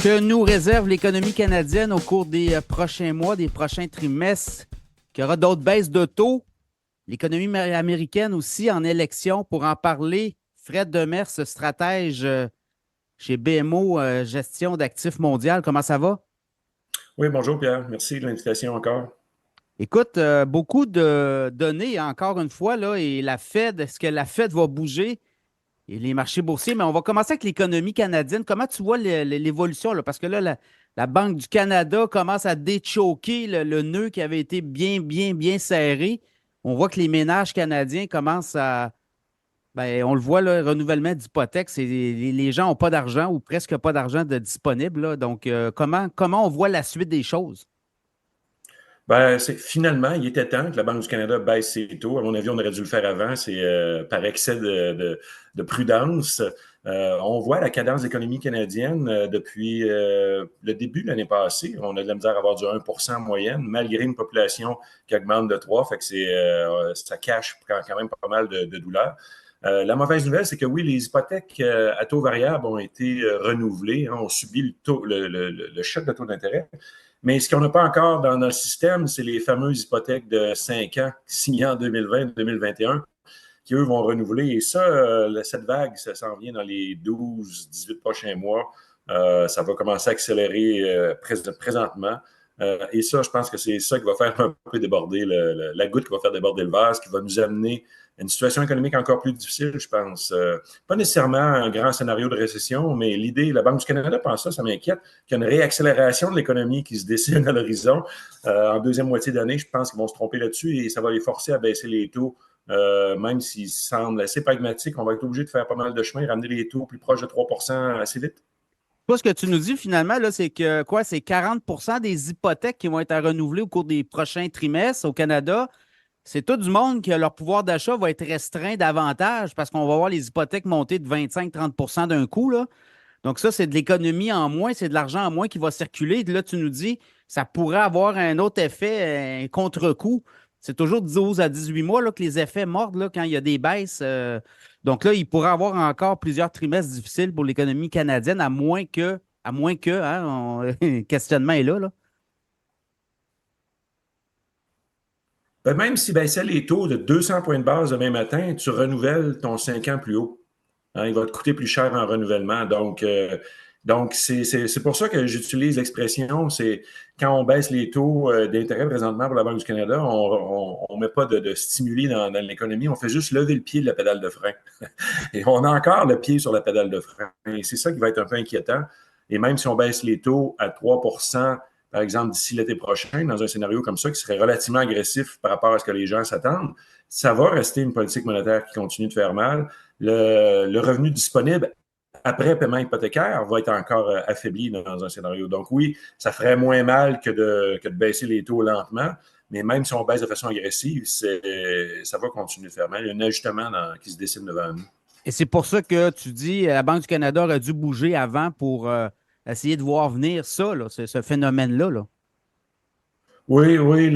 Que nous réserve l'économie canadienne au cours des prochains mois, des prochains trimestres? Qu'il y aura d'autres baisses de taux? L'économie américaine aussi en élection. Pour en parler, Fred Demers, stratège chez BMO Gestion d'actifs mondial. Comment ça va? Oui, bonjour Pierre. Merci de l'invitation encore. Écoute, beaucoup de données, encore une fois, là, et la Fed, est-ce que la Fed va bouger? Et les marchés boursiers, mais on va commencer avec l'économie canadienne. Comment tu vois l'évolution, là? Parce que là, la Banque du Canada commence à déchoquer le nœud qui avait été bien, bien, bien serré. On voit que les ménages canadiens commencent à. Ben, on le voit, le renouvellement d'hypothèques, les gens n'ont pas d'argent ou presque pas d'argent de disponible, là. Donc, comment on voit la suite des choses? Finalement, il était temps que la Banque du Canada baisse ses taux. À mon avis, on aurait dû le faire avant. C'est par excès de prudence. On voit la cadence d'économie canadienne depuis le début de l'année passée. On a de la misère à avoir du 1 en moyenne, malgré une population qui augmente de 3. Fait que ça cache quand même pas mal de douleurs. La mauvaise nouvelle, c'est que oui, les hypothèques à taux variable ont été renouvelées, hein, ont subi le choc de taux d'intérêt. Mais ce qu'on n'a pas encore dans notre système, c'est les fameuses hypothèques de 5 ans signées en 2020-2021 qui, eux, vont renouveler. Et ça, cette vague, ça s'en vient dans les 12-18 prochains mois. Ça va commencer à accélérer présentement. Et ça, je pense que c'est ça qui va faire un peu déborder la goutte qui va faire déborder le vase, qui va nous amener à une situation économique encore plus difficile, je pense. Pas nécessairement un grand scénario de récession, mais l'idée, la Banque du Canada pense ça m'inquiète, qu'il y a une réaccélération de l'économie qui se dessine à l'horizon. En deuxième moitié d'année, je pense qu'ils vont se tromper là-dessus et ça va les forcer à baisser les taux. Même s'ils semblent assez pragmatiques, on va être obligé de faire pas mal de chemin, ramener les taux plus proches de 3 assez vite. Toi, ce que tu nous dis finalement, là, c'est que quoi, c'est 40 des hypothèques qui vont être à renouveler au cours des prochains trimestres au Canada. C'est tout du monde que leur pouvoir d'achat va être restreint davantage parce qu'on va voir les hypothèques monter de 25-30 d'un coup, là. Donc, ça, c'est de l'économie en moins, c'est de l'argent en moins qui va circuler. Là, tu nous dis, ça pourrait avoir un autre effet, un contre-coup. C'est toujours 12 à 18 mois là, que les effets mordent là, quand il y a des baisses. Donc là, il pourrait y avoir encore plusieurs trimestres difficiles pour l'économie canadienne, à moins que, hein, le questionnement est là, là. Même si baissait les taux de 200 points de base demain matin, tu renouvelles ton 5 ans plus haut. Hein, il va te coûter plus cher en renouvellement. Donc c'est pour ça que j'utilise l'expression, c'est quand on baisse les taux d'intérêt présentement pour la Banque du Canada, on met pas de stimuli dans l'économie, on fait juste lever le pied de la pédale de frein. Et on a encore le pied sur la pédale de frein. Et c'est ça qui va être un peu inquiétant. Et même si on baisse les taux à 3 par exemple, d'ici l'été prochain, dans un scénario comme ça, qui serait relativement agressif par rapport à ce que les gens s'attendent, ça va rester une politique monétaire qui continue de faire mal. Le revenu disponible après paiement hypothécaire va être encore affaibli dans un scénario. Donc oui, ça ferait moins mal que de baisser les taux lentement, mais même si on baisse de façon agressive, ça va continuer de faire mal. Il y a un ajustement qui se dessine devant nous. Et c'est pour ça que tu dis la Banque du Canada aurait dû bouger avant pour essayer de voir venir ça, là, ce phénomène-là, là. Oui, oui,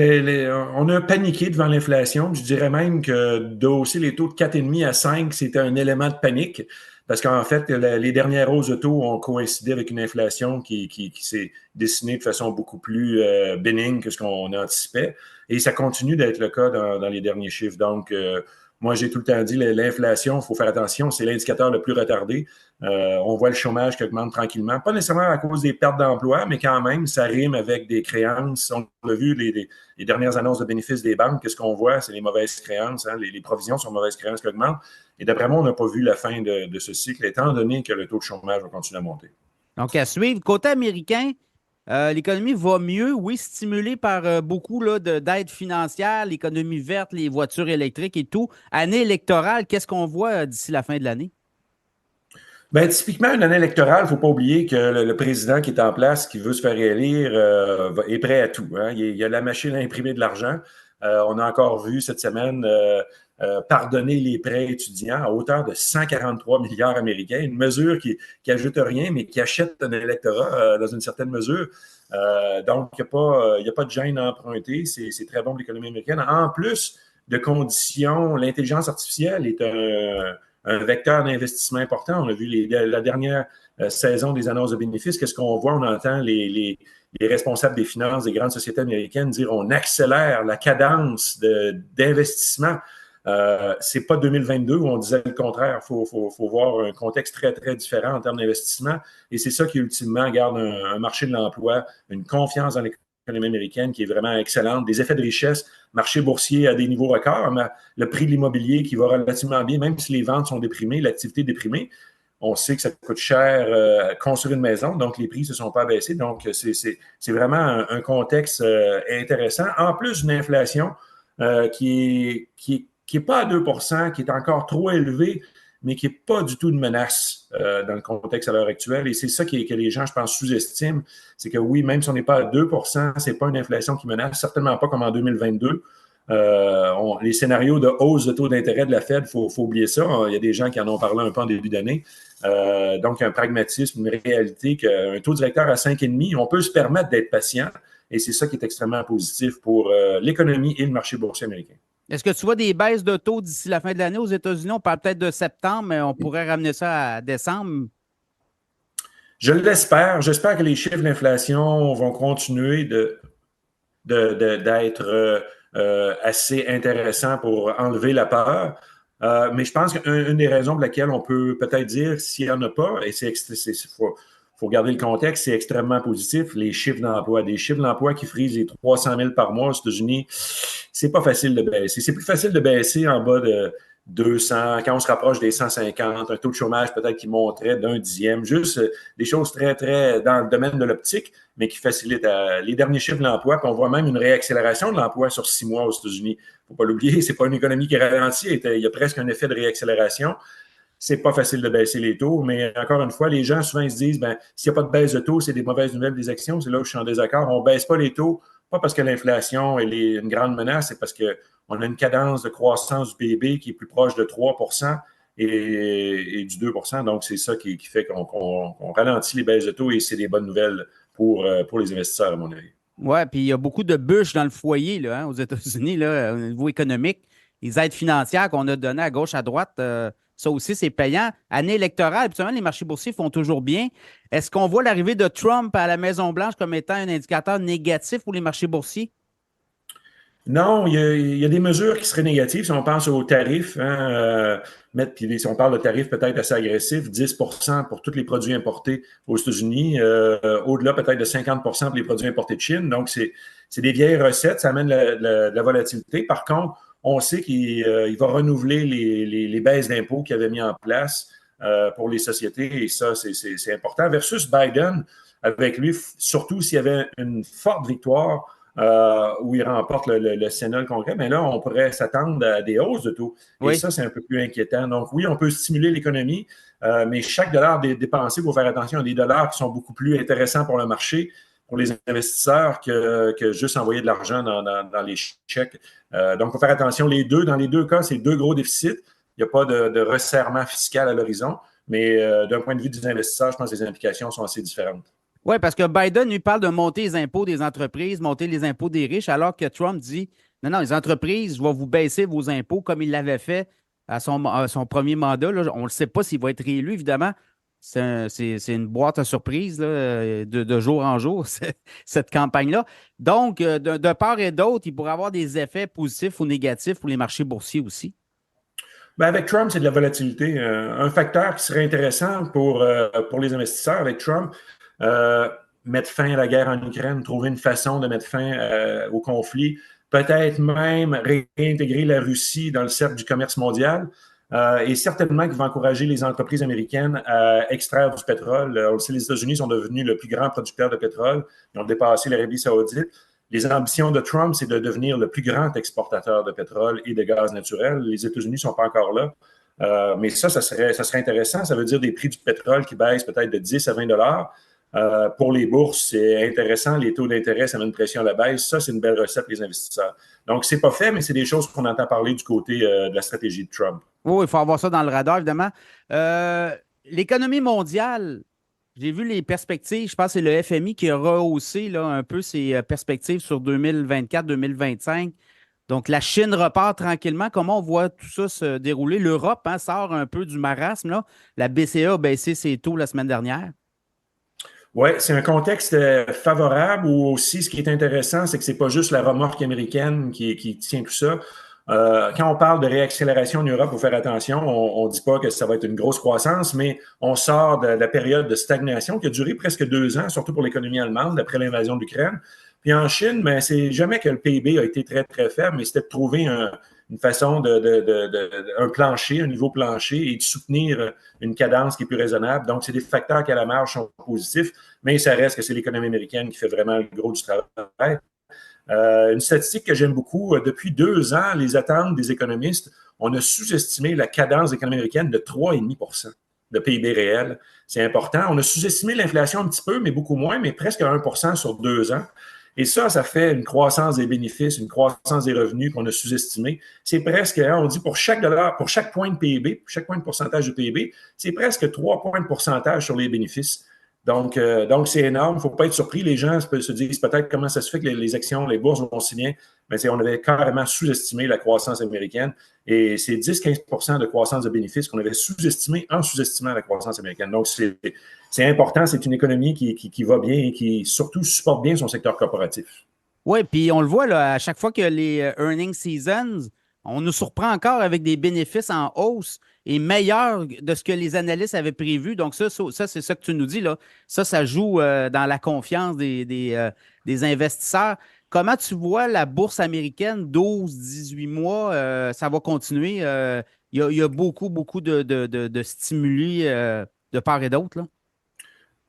on a paniqué devant l'inflation. Je dirais même que d'hausser les taux de 4,5 à 5, c'était un élément de panique parce qu'en fait, les dernières hausses de taux ont coïncidé avec une inflation qui s'est dessinée de façon beaucoup plus bénigne que ce qu'on anticipait. Et ça continue d'être le cas dans les derniers chiffres. Donc, moi, j'ai tout le temps dit, l'inflation, il faut faire attention, c'est l'indicateur le plus retardé. On voit le chômage qui augmente tranquillement, pas nécessairement à cause des pertes d'emploi, mais quand même, ça rime avec des créances. On a vu les dernières annonces de bénéfices des banques. Qu'est-ce qu'on voit? C'est les mauvaises créances. Hein? Les provisions sont mauvaises créances qui augmentent. Et d'après moi, on n'a pas vu la fin de ce cycle, étant donné que le taux de chômage va continuer à monter. Donc, à suivre. Côté américain, l'économie va mieux, oui, stimulée par beaucoup là, d'aides financières, l'économie verte, les voitures électriques et tout. Année électorale, qu'est-ce qu'on voit d'ici la fin de l'année? Typiquement, une année électorale, il ne faut pas oublier que le président qui est en place, qui veut se faire réélire, est prêt à tout. Hein. Il y a la machine à imprimer de l'argent. On a encore vu cette semaine pardonner les prêts étudiants à hauteur de 143 milliards américains, une mesure qui ajoute rien, mais qui achète un électorat dans une certaine mesure. Donc, il n'y a pas de gêne à emprunter. C'est très bon pour l'économie américaine. En plus de conditions, l'intelligence artificielle est un vecteur d'investissement important. On a vu la dernière saison des annonces de bénéfices. Qu'est-ce qu'on voit? On entend les responsables des finances des grandes sociétés américaines dire on accélère la cadence d'investissement. C'est pas 2022 où on disait le contraire. Il faut voir un contexte très, très différent en termes d'investissement. Et c'est ça qui, ultimement, garde un marché de l'emploi, une confiance dans l'économie américaine qui est vraiment excellente, des effets de richesse, marché boursier à des niveaux records, mais le prix de l'immobilier qui va relativement bien, même si les ventes sont déprimées, l'activité est déprimée. On sait que ça coûte cher construire une maison, donc les prix ne se sont pas baissés. Donc, c'est vraiment un contexte intéressant. En plus d'une inflation qui est pas à 2 qui est encore trop élevée, mais qui n'est pas du tout une menace dans le contexte à l'heure actuelle. Et c'est ça que les gens, je pense, sous-estiment. C'est que oui, même si on n'est pas à 2 ce n'est pas une inflation qui menace, certainement pas comme en 2022. Les scénarios de hausse de taux d'intérêt de la Fed, il faut oublier ça. Il y a des gens qui en ont parlé un peu en début d'année. Donc, un pragmatisme, une réalité qu'un taux directeur à 5,5, on peut se permettre d'être patient. Et c'est ça qui est extrêmement positif pour l'économie et le marché boursier américain. Est-ce que tu vois des baisses de taux d'ici la fin de l'année aux États-Unis? On parle peut-être de septembre, mais on pourrait ramener ça à décembre. Je l'espère. J'espère que les chiffres d'inflation vont continuer d'être assez intéressants pour enlever la peur. Mais je pense qu'une des raisons pour laquelle on peut peut-être dire s'il n'y en a pas, et faut garder le contexte, c'est extrêmement positif, les chiffres d'emploi. Des chiffres d'emploi qui frisent les 300 000 par mois aux États-Unis, c'est pas facile de baisser. C'est plus facile de baisser en bas de 200, quand on se rapproche des 150, un taux de chômage peut-être qui monterait d'un dixième, juste des choses très, très dans le domaine de l'optique, mais qui facilitent les derniers chiffres de l'emploi. Puis on voit même une réaccélération de l'emploi sur 6 mois aux États-Unis. Il ne faut pas l'oublier, c'est pas une économie qui ralentit, il y a presque un effet de réaccélération. C'est pas facile de baisser les taux, mais encore une fois, les gens souvent ils se disent s'il n'y a pas de baisse de taux, c'est des mauvaises nouvelles des actions. C'est là où je suis en désaccord. On ne baisse pas les taux, pas parce que l'inflation est une grande menace, c'est parce qu'on a une cadence de croissance du PIB qui est plus proche de 3 et du 2 Donc, c'est ça qui fait qu'on ralentit les baisses de taux et c'est des bonnes nouvelles pour les investisseurs, à mon avis. Oui, puis il y a beaucoup de bûches dans le foyer là, aux États-Unis, là, au niveau économique. Les aides financières qu'on a données à gauche, à droite, ça aussi, c'est payant. Année électorale, habituellement, les marchés boursiers font toujours bien. Est-ce qu'on voit l'arrivée de Trump à la Maison-Blanche comme étant un indicateur négatif pour les marchés boursiers? Non, il y a des mesures qui seraient négatives si on pense aux tarifs. Puis si on parle de tarifs peut-être assez agressifs, 10 pour tous les produits importés aux États-Unis, au-delà peut-être de 50 pour les produits importés de Chine. Donc, c'est des vieilles recettes, ça amène de la volatilité. Par contre, on sait qu'il va renouveler les baisses d'impôts qu'il avait mis en place pour les sociétés, et ça, c'est important. Versus Biden, avec lui, surtout s'il y avait une forte victoire où il remporte le Sénat, le Congrès, mais là, on pourrait s'attendre à des hausses de taux. Et Oui. ça, c'est un peu plus inquiétant. Donc, oui, on peut stimuler l'économie, mais chaque dollar dépensé, il faut faire attention à des dollars qui sont beaucoup plus intéressants pour le marché, pour les investisseurs, que juste envoyer de l'argent dans les chèques. Donc, il faut faire attention. Dans les deux cas, c'est deux gros déficits. Il n'y a pas de resserrement fiscal à l'horizon, mais d'un point de vue des investisseurs, je pense que les implications sont assez différentes. Oui, parce que Biden lui parle de monter les impôts des entreprises, monter les impôts des riches, alors que Trump dit non, non, les entreprises, je vais vous baisser vos impôts comme il l'avait fait à son premier mandat. Là. On ne sait pas s'il va être réélu, évidemment. C'est une boîte à surprise là, de jour en jour, cette campagne-là. Donc, de part et d'autre, il pourrait avoir des effets positifs ou négatifs pour les marchés boursiers aussi. Avec Trump, c'est de la volatilité. Un facteur qui serait intéressant pour les investisseurs avec Trump, mettre fin à la guerre en Ukraine, trouver une façon de mettre fin au conflit, peut-être même réintégrer la Russie dans le cercle du commerce mondial. Et certainement qu'il va encourager les entreprises américaines à extraire du pétrole. On le sait, les États-Unis sont devenus le plus grand producteur de pétrole. Ils ont dépassé l'Arabie saoudite. Les ambitions de Trump, c'est de devenir le plus grand exportateur de pétrole et de gaz naturel. Les États-Unis ne sont pas encore là. Mais ça serait intéressant. Ça veut dire des prix du pétrole qui baissent peut-être de 10 à 20 dollars. Pour les bourses, c'est intéressant. Les taux d'intérêt, ça met une pression à la baisse. Ça, c'est une belle recette pour les investisseurs. Donc, c'est pas fait, mais c'est des choses qu'on entend parler du côté de la stratégie de Trump. Oui, il faut avoir ça dans le radar, évidemment. L'économie mondiale, j'ai vu les perspectives. Je pense que c'est le FMI qui a rehaussé là, un peu ses perspectives sur 2024-2025. Donc, la Chine repart tranquillement. Comment on voit tout ça se dérouler? L'Europe sort un peu du marasme, là. La BCE a baissé ses taux la semaine dernière. Oui, c'est un contexte favorable ou aussi ce qui est intéressant, c'est que c'est pas juste la remorque américaine qui tient tout ça. Quand on parle de réaccélération en Europe, il faut faire attention. On ne dit pas que ça va être une grosse croissance, mais on sort de la période de stagnation qui a duré presque 2 ans, surtout pour l'économie allemande, après l'invasion de l'Ukraine. Puis en Chine, ben, c'est jamais que le PIB a été très, très faible, mais c'était de trouver une façon un plancher, un niveau plancher et de soutenir une cadence qui est plus raisonnable. Donc, c'est des facteurs qui, à la marge, sont positifs, mais ça reste que c'est l'économie américaine qui fait vraiment le gros du travail. Une statistique que j'aime beaucoup, depuis 2 ans, les attentes des économistes, on a sous-estimé la cadence de l'économie américaine de 3,5 de PIB réel. C'est important. On a sous-estimé l'inflation un petit peu, mais beaucoup moins, mais presque 1 sur 2 ans. Et ça fait une croissance des bénéfices, une croissance des revenus qu'on a sous-estimé. C'est presque, on dit pour chaque dollar, pour chaque point de PIB, pour chaque point de pourcentage de PIB, c'est presque 3 points de pourcentage sur les bénéfices. Donc c'est énorme. Il ne faut pas être surpris. Les gens se disent peut-être comment ça se fait que les actions, les bourses vont si bien. Mais on avait carrément sous-estimé la croissance américaine. Et c'est 10-15 de croissance de bénéfices qu'on avait sous-estimé en sous-estimant la croissance américaine. Donc, c'est important. C'est une économie qui va bien et qui surtout supporte bien son secteur corporatif. Oui, puis on le voit là, à chaque fois que les earning seasons, on nous surprend encore avec des bénéfices en hausse et meilleurs de ce que les analystes avaient prévu. Donc, ça c'est ça que tu nous dis, là. Ça joue dans la confiance des investisseurs. Comment tu vois la bourse américaine, 12-18 mois, ça va continuer? Il y a beaucoup, beaucoup de stimuli de part et d'autre, là.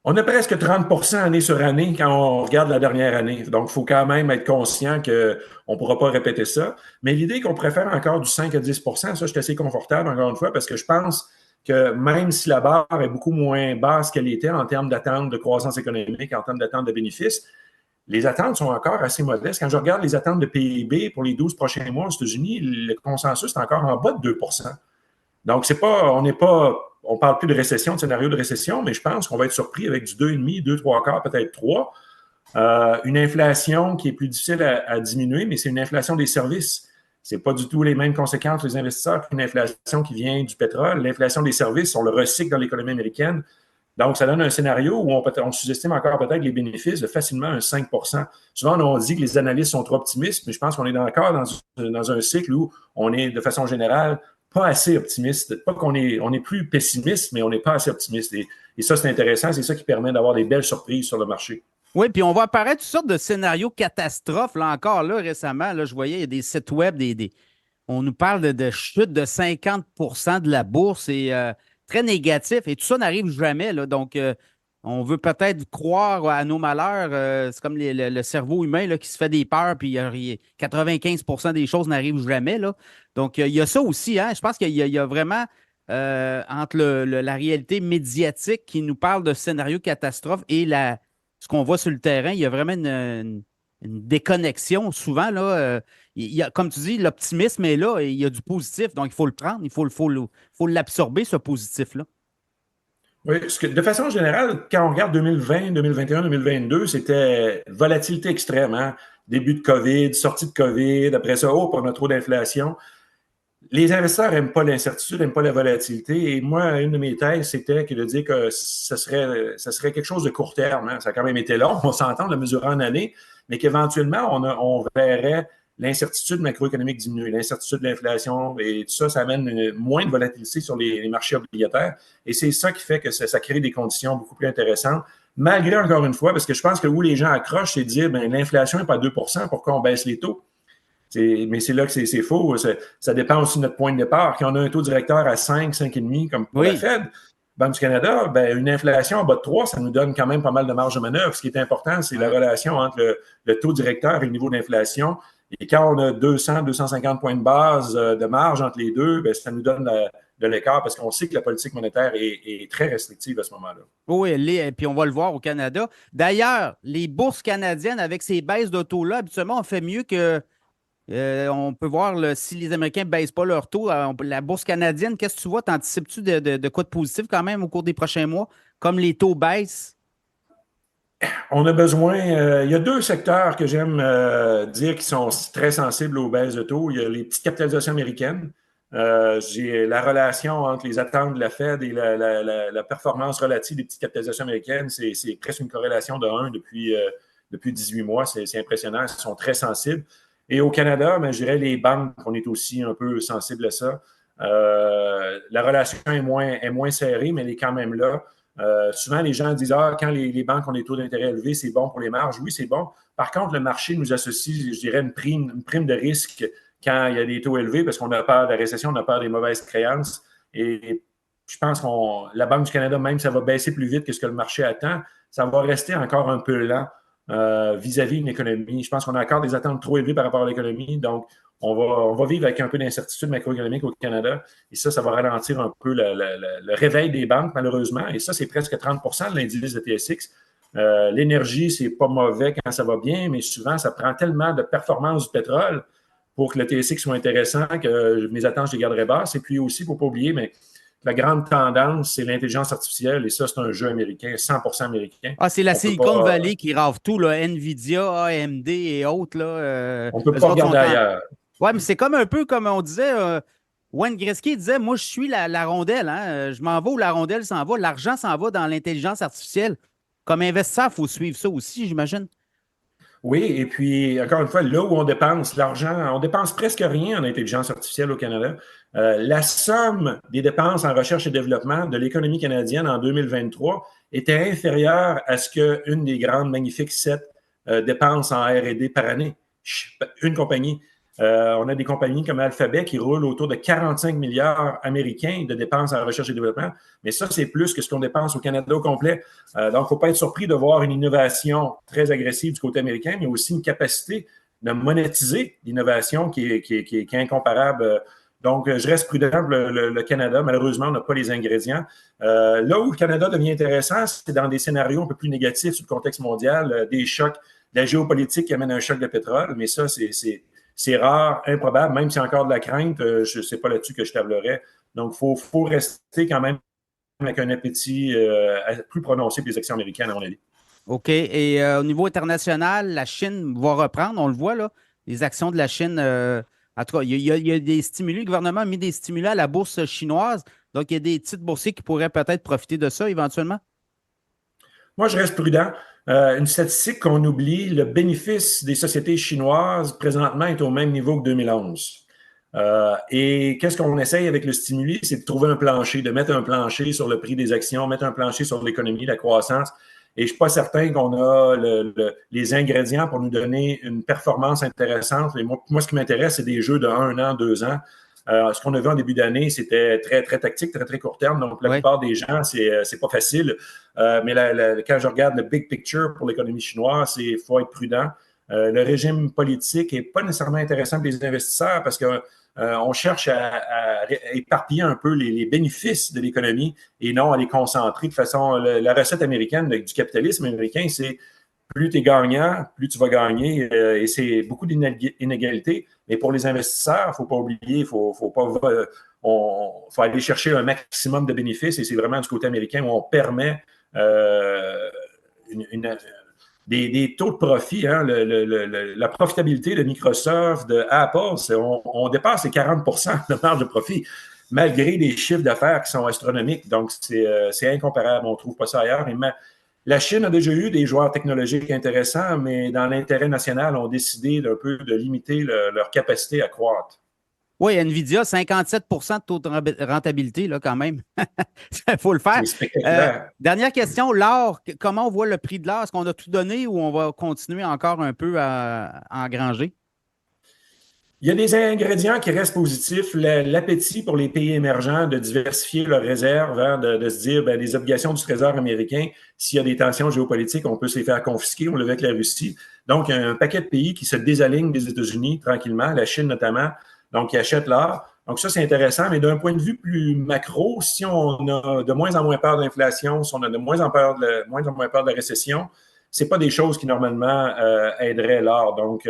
On a presque 30 année sur année quand on regarde la dernière année. Donc, il faut quand même être conscient qu'on ne pourra pas répéter ça. Mais l'idée qu'on préfère encore du 5 à 10 ça, je suis assez confortable, encore une fois, parce que je pense que même si la barre est beaucoup moins basse qu'elle était en termes d'attente de croissance économique, en termes d'attente de bénéfices, les attentes sont encore assez modestes. Quand je regarde les attentes de PIB pour les 12 prochains mois aux États-Unis, le consensus est encore en bas de 2. Donc, on ne parle plus de récession, de scénario de récession, mais je pense qu'on va être surpris avec du 2,5, 2, 3 quarts, peut-être 3. Une inflation qui est plus difficile à diminuer, mais c'est une inflation des services. Ce n'est pas du tout les mêmes conséquences pour les investisseurs qu'une inflation qui vient du pétrole. L'inflation des services, on le recycle dans l'économie américaine. Donc, ça donne un scénario où on sous-estime encore peut-être les bénéfices de facilement un 5. Souvent, on dit que les analystes sont trop optimistes, mais je pense qu'on est encore dans un cycle où on est, de façon générale, pas assez optimiste. Pas qu'on est plus pessimiste, mais on n'est pas assez optimiste. Et ça, c'est intéressant. C'est ça qui permet d'avoir des belles surprises sur le marché. Oui, puis on va apparaître toutes sortes de scénarios catastrophes. Là encore, là, récemment, là, je voyais, il y a des sites web, on nous parle de chute de 50 de la bourse et très négatif. Et tout ça n'arrive jamais. Là, donc, on veut peut-être croire à nos malheurs. C'est comme le cerveau humain là, qui se fait des peurs, puis 95 des choses n'arrivent jamais. Là. Donc, il y a ça aussi. Hein? Je pense qu'il y a vraiment, entre la réalité médiatique qui nous parle de scénarios catastrophes et ce qu'on voit sur le terrain, il y a vraiment une déconnexion souvent. Là, comme tu dis, l'optimisme est là et il y a du positif. Donc, il faut le prendre, il faut l'absorber, ce positif-là. Oui, de façon générale, quand on regarde 2020, 2021, 2022, c'était volatilité extrême. Hein? Début de COVID, sortie de COVID, après ça, on a trop d'inflation. Les investisseurs n'aiment pas l'incertitude, n'aiment pas la volatilité. Et moi, une de mes thèses, c'était de dire que ça serait quelque chose de court terme. Hein? Ça a quand même été long, on s'entend de le mesurer en année, mais qu'éventuellement, on verrait l'incertitude macroéconomique diminuer, l'incertitude de l'inflation et tout ça, ça amène moins de volatilité sur les marchés obligataires. Et c'est ça qui fait que ça crée des conditions beaucoup plus intéressantes. Malgré, encore une fois, parce que je pense que où les gens accrochent, c'est de dire, l'inflation n'est pas 2 pourquoi on baisse les taux? Mais c'est là que c'est faux. Ça dépend aussi de notre point de départ. Quand on a un taux directeur à 5, 5,5, comme pour la Fed, Banque du Canada, une inflation en bas de 3, ça nous donne quand même pas mal de marge de manœuvre. Ce qui est important, c'est la relation entre le taux directeur et le niveau d'inflation. Et quand on a 200, 250 points de base de marge entre les deux, ça nous donne de l'écart parce qu'on sait que la politique monétaire est très restrictive à ce moment-là. Oui, et puis on va le voir au Canada. D'ailleurs, les bourses canadiennes, avec ces baisses de taux-là, habituellement, on fait mieux que. On peut voir si les Américains ne baissent pas leur taux. La bourse canadienne, qu'est-ce que tu vois? T'anticipes-tu de quoi de positif quand même au cours des prochains mois, comme les taux baissent? On a besoin, il y a deux secteurs que j'aime dire qui sont très sensibles aux baisses de taux. Il y a les petites capitalisations américaines. J'ai la relation entre les attentes de la Fed et la performance relative des petites capitalisations américaines. C'est presque une corrélation de 1 depuis 18 mois. C'est impressionnant. Ils sont très sensibles. Et au Canada, ben, je dirais les banques, on est aussi un peu sensibles à ça. La relation est moins serrée, mais elle est quand même là. Souvent, les gens disent quand les banques ont des taux d'intérêt élevés, c'est bon pour les marges. Oui, c'est bon. Par contre, le marché nous associe, je dirais, une prime de risque quand il y a des taux élevés parce qu'on a peur de la récession, on a peur des mauvaises créances. Et je pense que la Banque du Canada, même, ça va baisser plus vite que ce que le marché attend. Ça va rester encore un peu lent vis-à-vis d'une économie. Je pense qu'on a encore des attentes trop élevées par rapport à l'économie. Donc, on va vivre avec un peu d'incertitude macroéconomique au Canada. Et ça va ralentir un peu le réveil des banques, malheureusement. Et ça, c'est presque 30 de l'indice de TSX. L'énergie, c'est pas mauvais quand ça va bien, mais souvent, ça prend tellement de performance du pétrole pour que le TSX soit intéressant que mes attentes, je les garderai basses. Et puis aussi, il ne faut pas oublier, mais la grande tendance, c'est l'intelligence artificielle. Et ça, c'est un jeu américain, 100% américain. Ah, c'est la On peut Silicon pas, Valley qui rave tout, là, Nvidia, AMD et autres. Là, on peut eux pas autres sont regarder en. ailleurs. Ouais, mais c'est comme un peu comme on disait, Wayne Gretzky disait, moi, je suis la rondelle. Hein, je m'en vais où la rondelle s'en va. L'argent s'en va dans l'intelligence artificielle. Comme investisseur, il faut suivre ça aussi, j'imagine. Oui, et puis, encore une fois, là où on dépense l'argent, on dépense presque rien en intelligence artificielle au Canada. La somme des dépenses en recherche et développement de l'économie canadienne en 2023 était inférieure à ce qu'une des grandes magnifiques sept dépenses en R&D par année. Une compagnie. On a des compagnies comme Alphabet qui roulent autour de 45 milliards américains de dépenses en recherche et développement. Mais ça, c'est plus que ce qu'on dépense au Canada au complet. Donc, il ne faut pas être surpris de voir une innovation très agressive du côté américain, mais aussi une capacité de monétiser l'innovation qui est incomparable. Donc, je reste prudent pour le Canada. Malheureusement, on n'a pas les ingrédients. Là où le Canada devient intéressant, c'est dans des scénarios un peu plus négatifs sur le contexte mondial, des chocs, de la géopolitique qui amène un choc de pétrole. Mais ça, c'est rare, improbable, même s'il y a encore de la crainte. Je ne sais pas là-dessus que je tablerais. Donc, il faut rester quand même avec un appétit plus prononcé pour les actions américaines, à mon avis. OK. Et au niveau international, la Chine va reprendre, on le voit, là. Les actions de la Chine, en tout cas, il y a des stimuli, le gouvernement a mis des stimuli à la bourse chinoise. Donc, il y a des titres boursiers qui pourraient peut-être profiter de ça éventuellement. Moi, je reste prudent. Une statistique qu'on oublie, le bénéfice des sociétés chinoises présentement est au même niveau que 2011. Et qu'est-ce qu'on essaye avec le stimuli? C'est de trouver un plancher, de mettre un plancher sur le prix des actions, mettre un plancher sur l'économie, la croissance. Et je ne suis pas certain qu'on a les ingrédients pour nous donner une performance intéressante. Et moi, ce qui m'intéresse, c'est des jeux de 1 an, 2 ans. Ce qu'on a vu en début d'année, c'était très, très tactique, très, très court terme. Donc, la Oui. plupart des gens, c'est pas facile. Mais quand je regarde le big picture pour l'économie chinoise, il faut être prudent. Le régime politique n'est pas nécessairement intéressant pour les investisseurs parce que on cherche à éparpiller un peu les bénéfices de l'économie et non à les concentrer. De toute façon, la recette américaine du capitalisme américain, c'est plus tu es gagnant, plus tu vas gagner. Et c'est beaucoup d'inégalités. Mais pour les investisseurs, il ne faut pas oublier, faut aller chercher un maximum de bénéfices. Et c'est vraiment du côté américain où on permet des taux de profit. Hein, la profitabilité de Microsoft, de Apple, on dépasse les 40 de marge de profit, malgré des chiffres d'affaires qui sont astronomiques. Donc, c'est incomparable. On ne trouve pas ça ailleurs. La Chine a déjà eu des joueurs technologiques intéressants, mais dans l'intérêt national, ont décidé d'un peu de limiter leur capacité à croître. Oui, Nvidia, 57 de taux de rentabilité, là, quand même. Il faut le faire. C'est spectaculaire. Dernière question, l'or, comment on voit le prix de l'or? Est-ce qu'on a tout donné ou on va continuer encore un peu à engranger? Il y a des ingrédients qui restent positifs. L'appétit pour les pays émergents de diversifier leurs réserves, hein, de se dire, ben, les obligations du Trésor américain, s'il y a des tensions géopolitiques, on peut se les faire confisquer. On le voit avec la Russie. Donc, il y a un paquet de pays qui se désalignent des États-Unis tranquillement, la Chine notamment, donc qui achètent l'or. Donc, ça, c'est intéressant. Mais d'un point de vue plus macro, si on a de moins en moins peur d'inflation, si on a de moins en moins peur de la récession, c'est pas des choses qui, normalement, aideraient l'or. Donc,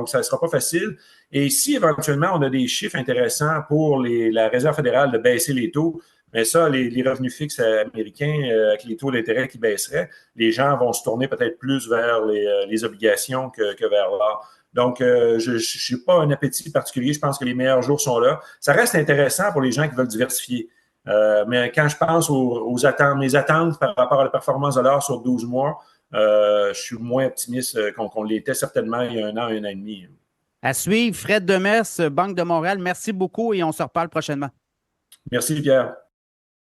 ça ne sera pas facile. Et si, éventuellement, on a des chiffres intéressants pour la Réserve fédérale de baisser les taux, Mais ça, les revenus fixes américains, avec les taux d'intérêt qui baisseraient, les gens vont se tourner peut-être plus vers les obligations que vers l'or. Donc, je n'ai pas un appétit particulier. Je pense que les meilleurs jours sont là. Ça reste intéressant pour les gens qui veulent diversifier. Mais quand je pense aux attentes, mes attentes par rapport à la performance de l'or sur 12 mois, je suis moins optimiste qu'on l'était certainement il y a un an et demi. À suivre, Fred Demers, Banque de Montréal, merci beaucoup et on se reparle prochainement. Merci, Pierre.